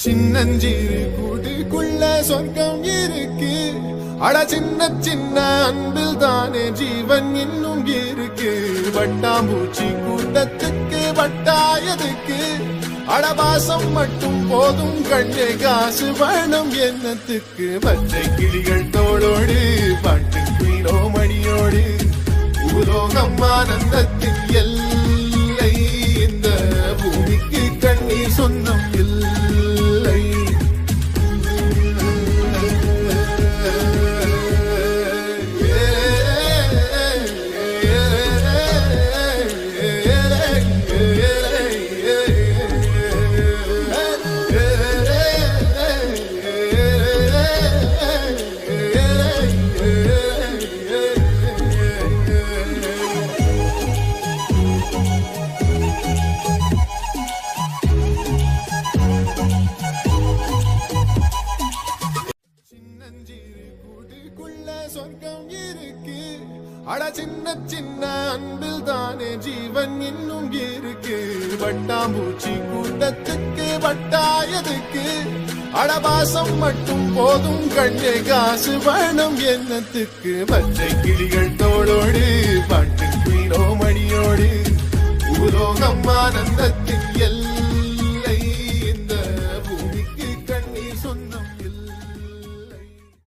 சின்னஞ்சிறு கூட்டுக்குள்ள சொர்க்கம் இருக்கு. அட சின்ன சின்ன அன்பில் தானே ஜீவன் இன்னும் இருக்கு. வட்டாம்பூச்சி கூட்டத்துக்கு வட்டாயதுக்கு அடவாசம் மட்டும் போதும் கண்ணே, காசு வேணும் எண்ணத்துக்கு. பச்சை கிளிகள் தோளோடு பாட்டு குயிலோ மணியோடு பூலோகம் ஆனந்தத்தின் எல்லை. இந்த பூமிக்கு கண்ணீர் சொந்தம் இல்லை. சொர்க்கம் இருக்கு. அட சின்ன சின்ன அன்பில் தானே ஜீவன் இன்னும் இருக்கு. வட்டாம்பூச்சி கூட்டத்துக்கு வட்டாயதுக்கு அடவாசம் மட்டும் போதும் கண்ணே, காசு வேணும் எண்ணத்துக்கு. பச்சை கிளிகள் தோளோடு பாட்டு குயிலோ மணியோடு பூலோகம் ஆனந்தத்தின்